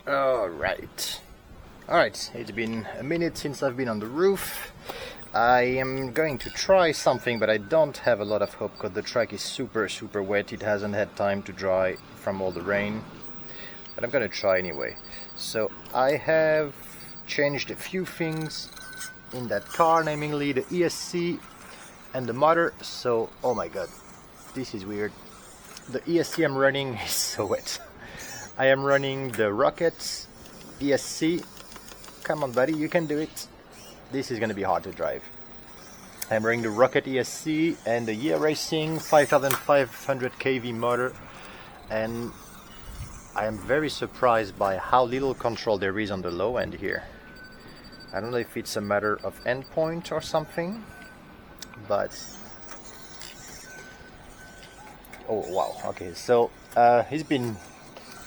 Alright, it's been a minute since I've been on the roof. I am going to try something, but I don't have a lot of hope because the track is super wet. It hasn't had time to dry from all the rain, but I'm gonna try anyway. So I have changed a few things in that car, namely the ESC and the motor. So, oh my god, this is weird. The ESC I'm running is so wet. I am running the Rocket ESC. Come on buddy, you can do it. This is going to be hard to drive. I'm running the Rocket ESC and the SDRacing 5500 kV motor, and I am very surprised by how little control there is on the low end here. I don't know if it's a matter of endpoint or something, but oh wow, okay, so it's been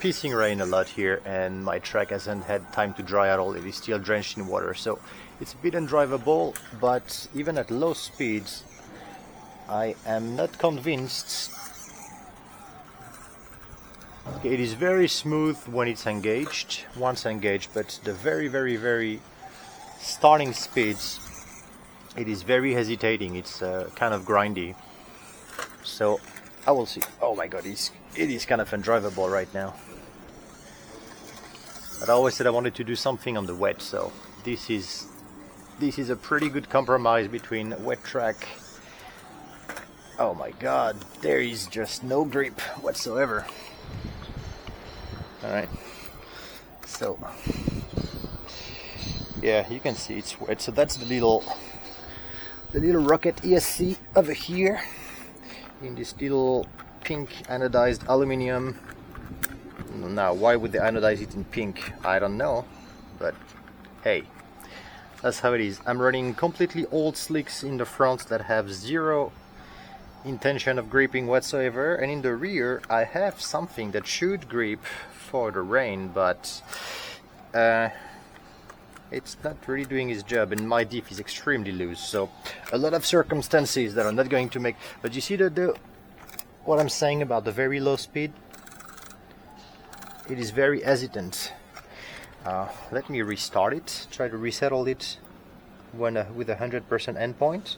pissing rain a lot here and my track hasn't had time to dry at all. It is still drenched in water, so it's a bit undrivable, but even at low speeds I am not convinced. Okay, it is very smooth when it's engaged, once engaged, but the very starting speeds, it is very hesitating. It's kind of grindy, so I will see. Oh my god, it is kind of undrivable right now. But I always said I wanted to do something on the wet, so this is a pretty good compromise between wet track. Oh my god, there is just no grip whatsoever. Alright, so yeah, you can see it's wet. So that's the little Rocket ESC over here in this little pink anodized aluminum. Now, why would they anodize it in pink? I don't know, but hey, that's how it is. I'm running completely old slicks in the front that have zero intention of gripping whatsoever, and in the rear I have something that should grip for the rain, but it's not really doing its job, and my diff is extremely loose. So a lot of circumstances that are not going to make. But you see what I'm saying about the very low speed? It is very hesitant. Let me restart it, try to resettle it with 100% endpoint.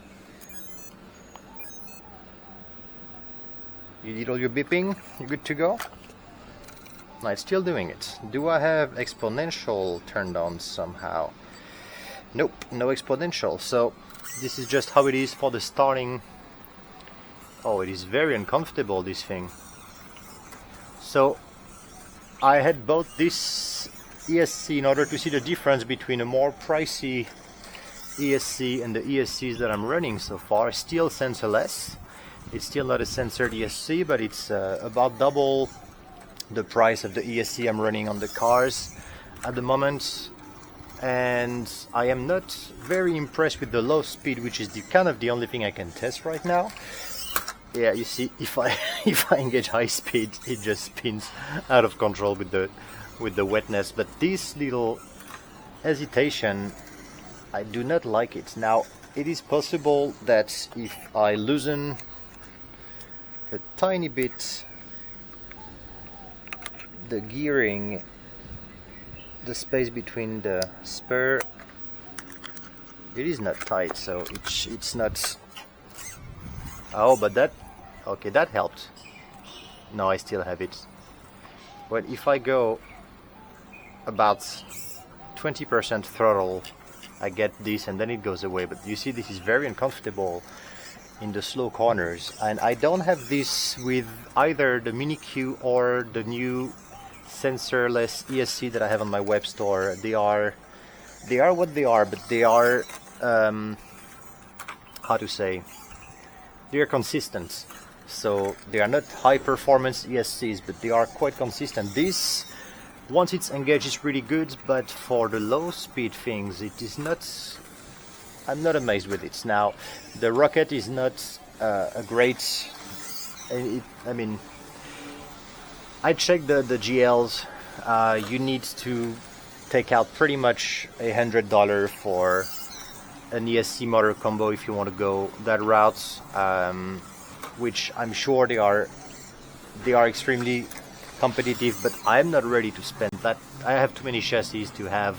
You did all your beeping, you're good to go? No, it's still doing it. Do I have exponential turned on somehow? Nope, no exponential. So this is just how it is for the starting. Oh, it is very uncomfortable, this thing. So I had bought this ESC in order to see the difference between a more pricey ESC and the ESCs that I'm running so far. Still sensorless. It's still not a censored ESC, but it's about double the price of the ESC I'm running on the cars at the moment. And I am not very impressed with the low speed, which is kind of the only thing I can test right now. Yeah, you see, if I engage high speed, it just spins out of control with the wetness. But this little hesitation, I do not like it. Now, it is possible that if I loosen a tiny bit the gearing, the space between the spur, it is not tight, so it's not. Oh, but okay, that helped. No, I still have it. But if I go about 20% throttle, I get this, and then it goes away. But you see, this is very uncomfortable in the slow corners, and I don't have this with either the Mini Q or the new sensorless ESC that I have on my web store. They are what they are, but they are how to say, they are consistent. So they are not high performance ESCs, but they are quite consistent. This, once it's engaged, is really good, but for the low speed things, it is not. I'm not amazed with it. Now, the Rocket is not a great. I mean, I checked the GLs. You need to take out pretty much $100 for an ESC motor combo if you want to go that route, which I'm sure they are extremely competitive, but I'm not ready to spend that. I have too many chassis to have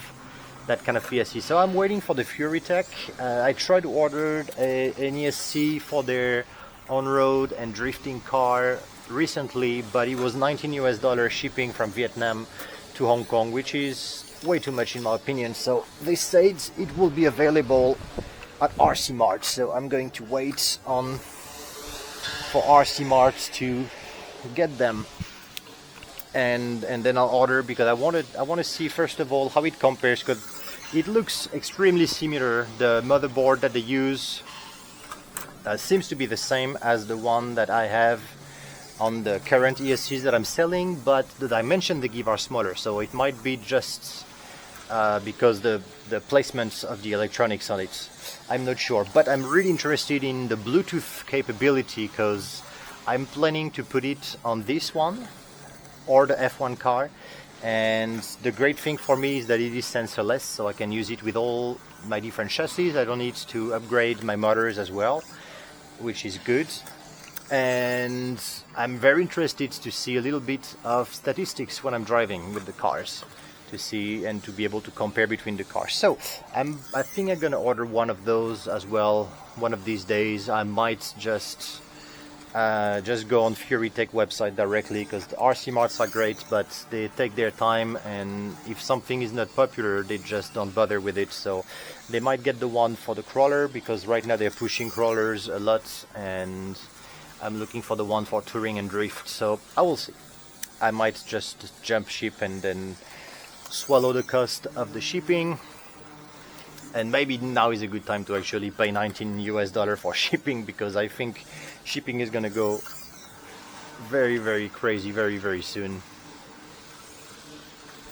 that kind of ESC, so I'm waiting for the FuryTech. I tried to order an ESC for their on-road and drifting car recently, but it was $19 shipping from Vietnam to Hong Kong, which is way too much in my opinion. So they said it will be available at RC Mart, so I'm going to wait for RC Mart to get them, and then I'll order, because I want to see first of all how it compares, because it looks extremely similar. The motherboard that they use seems to be the same as the one that I have on the current ESCs that I'm selling, but the dimensions they give are smaller, so it might be just because the placements of the electronics on it. I'm not sure, but I'm really interested in the Bluetooth capability, because I'm planning to put it on this one or the F1 car, and the great thing for me is that it is sensorless, so I can use it with all my different chassis. I don't need to upgrade my motors as well, which is good. And I'm very interested to see a little bit of statistics when I'm driving with the cars, to see and to be able to compare between the cars. So I think I'm gonna order one of those as well one of these days. I might just go on FuryTech website directly, because the RC Marts are great, but they take their time, and if something is not popular they just don't bother with it. So they might get the one for the crawler, because right now they're pushing crawlers a lot, and I'm looking for the one for touring and drift. So I will see. I might just jump ship and then swallow the cost of the shipping, and maybe now is a good time to actually pay $19 for shipping, because I think shipping is gonna go very, very crazy very, very soon.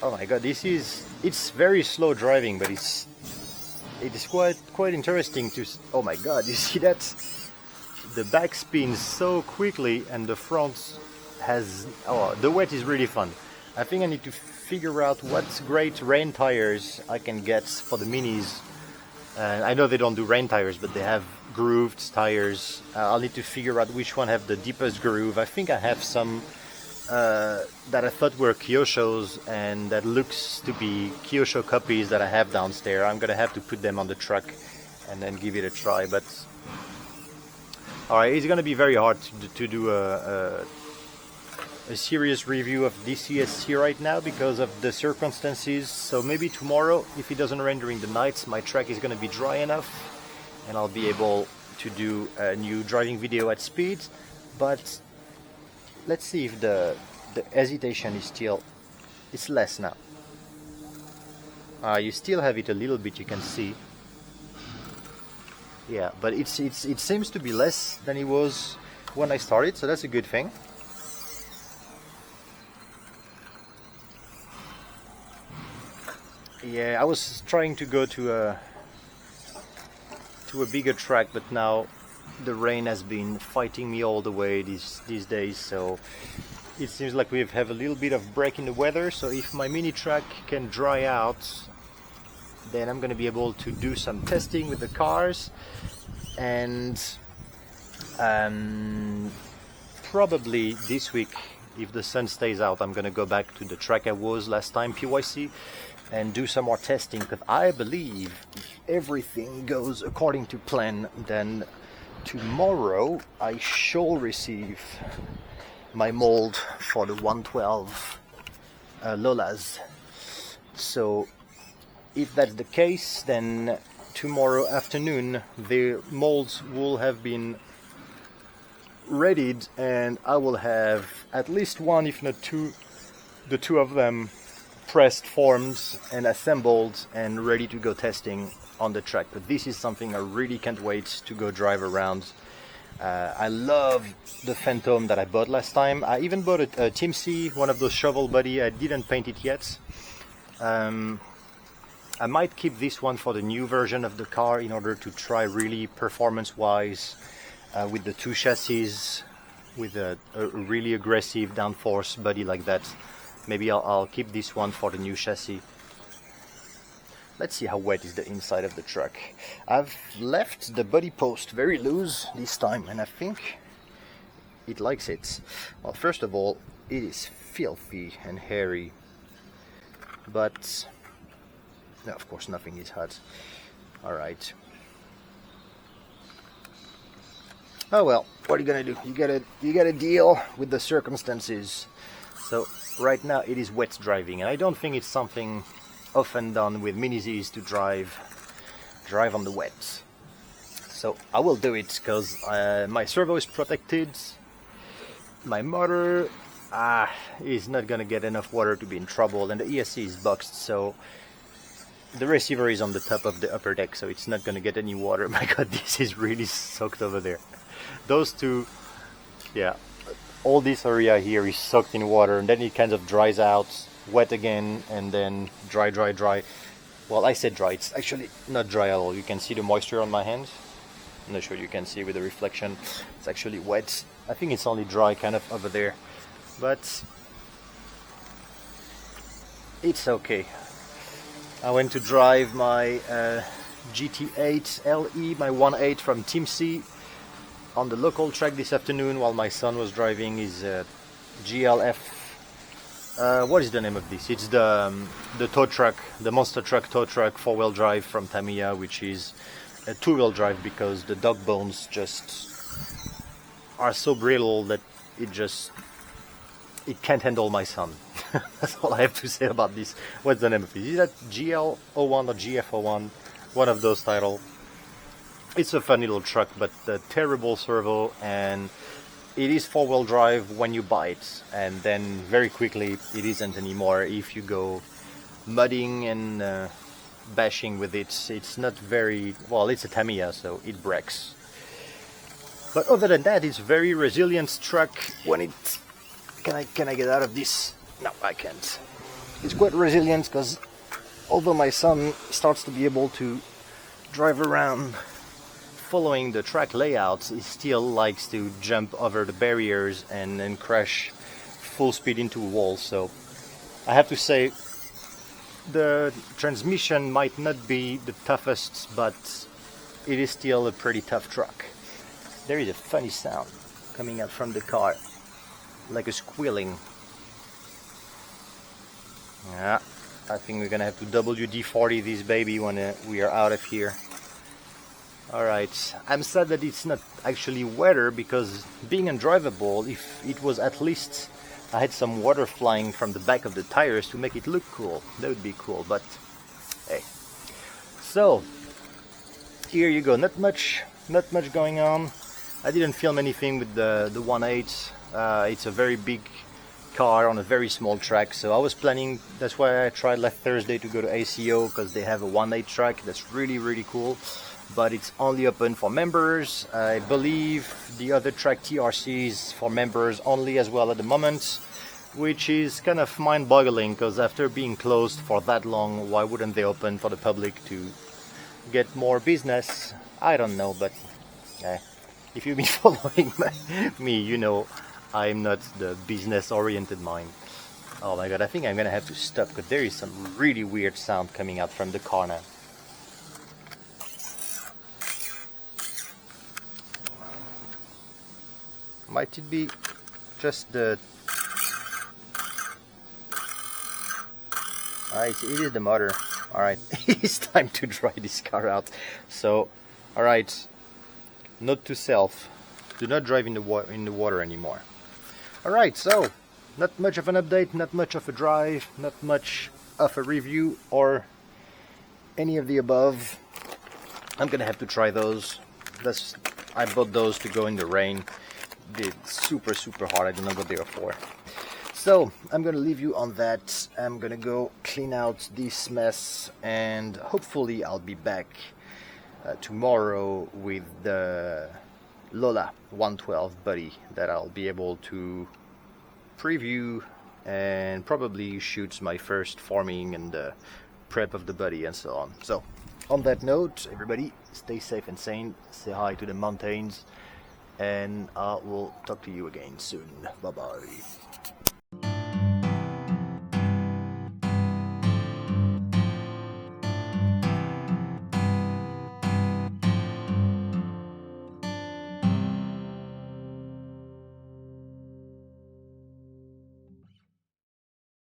Oh my god, it's very slow driving, but it is quite interesting to. Oh my god, you see that? The back spins so quickly, and the front has. Oh, the wet is really fun. I think I need to figure out what great rain tires I can get for the minis. I know they don't do rain tires, but they have grooved tires. I'll need to figure out which one have the deepest groove. I think I have some that I thought were Kyosho's, and that looks to be Kyosho copies that I have downstairs. I'm gonna have to put them on the truck and then give it a try. But alright, it's gonna be very hard to do a serious review of this ESC right now because of the circumstances. So maybe tomorrow, if it doesn't rain during the nights, my track is going to be dry enough and I'll be able to do a new driving video at speed. But let's see if the hesitation is still, it's less now. You still have it a little bit, you can see. Yeah, but it seems to be less than it was when I started, so that's a good thing. Yeah, I was trying to go to a bigger track, but now the rain has been fighting me all the way these days, so it seems like we have a little bit of break in the weather. So if my mini track can dry out, then I'm going to be able to do some testing with the cars, and probably this week, if the sun stays out, I'm going to go back to the track I was last time, PYC, and do some more testing, because I believe if everything goes according to plan, then tomorrow I shall receive my mold for the 112 Lolas. So if that's the case, then tomorrow afternoon the molds will have been readied, and I will have at least one, if not two, the two of them pressed, formed and assembled and ready to go testing on the track. But this is something I really can't wait to go drive around. I love the Phantom that I bought last time. I even bought a Team C, one of those shovel body. I didn't paint it yet. I might keep this one for the new version of the car in order to try really performance wise with the two chassis, with a really aggressive downforce body like that. Maybe I'll keep this one for the new chassis. Let's see how wet is the inside of the truck. I've left the body post very loose this time, and I think it likes it. Well, first of all, it is filthy and hairy, but no, of course nothing is hot. Alright. Oh well, what are you gonna do? You gotta deal with the circumstances. So right now it is wet driving, and I don't think it's something often done with Mini Zs to drive on the wet. So I will do it because my servo is protected, my motor is not gonna get enough water to be in trouble, and the ESC is boxed, so the receiver is on the top of the upper deck, so it's not gonna get any water. My god, this is really soaked over there. Those two, yeah, all this area here is soaked in water, and then it kind of dries out, wet again, and then dry. Well, I said dry, it's actually not dry at all. You can see the moisture on my hands. I'm not sure you can see with the reflection. It's actually wet. I think it's only dry kind of over there, but it's okay. I went to drive my GT8 LE, my 1.8 from Team C, on the local track this afternoon while my son was driving his GLF. What is the name of this? It's the tow truck, the monster truck tow truck 4-wheel drive from Tamiya, which is a 2-wheel drive because the dog bones just are so brittle that it can't handle my son. That's all I have to say about this. What's the name of it? Is that GL01 or GF01? One of those titles. It's a fun little truck, but a terrible servo, and it is 4-wheel drive when you buy it, and then very quickly it isn't anymore if you go mudding and bashing with it. It's not very well. It's a Tamiya, so it breaks. But other than that, it's very resilient truck. When it can I get out of this? No, I can't. It's quite resilient because although my son starts to be able to drive around following the track layouts, he still likes to jump over the barriers and then crash full speed into a wall. So I have to say the transmission might not be the toughest, but it is still a pretty tough truck. There is a funny sound coming out from the car, like a squealing. Yeah, I think we're gonna have to WD-40 this baby when we are out of here. Alright, I'm sad that it's not actually wetter, because being undrivable, if it was at least I had some water flying from the back of the tires to make it look cool, that would be cool, but hey. So, here you go, not much going on. I didn't film anything with the 1.8, it's a very big car on a very small track, so I was planning, that's why I tried last Thursday to go to ACO, because they have a 1.8 track that's really cool. But it's only open for members. I believe the other track TRC is for members only as well at the moment, which is kind of mind-boggling, because after being closed for that long, why wouldn't they open for the public to get more business? I don't know, but if you've been following me, you know I'm not the business-oriented mind. Oh my god, I think I'm gonna have to stop, because there is some really weird sound coming out from the car now. Might it be just the... Alright, it is the motor. Alright, it's time to dry this car out. So, alright, note to self, do not drive in the water anymore. Alright, so, not much of an update, not much of a drive, not much of a review, or any of the above. I'm gonna have to try those. I bought those to go in the rain. It's super hard. I don't know what they are for. So I'm gonna leave you on that. I'm gonna go clean out this mess, and hopefully I'll be back tomorrow with the Lola 112 buddy that I'll be able to preview and probably shoot my first forming and prep of the buddy and so on. So on that note, everybody, stay safe and sane, say hi to the mountains, and I will talk to you again soon. Bye bye.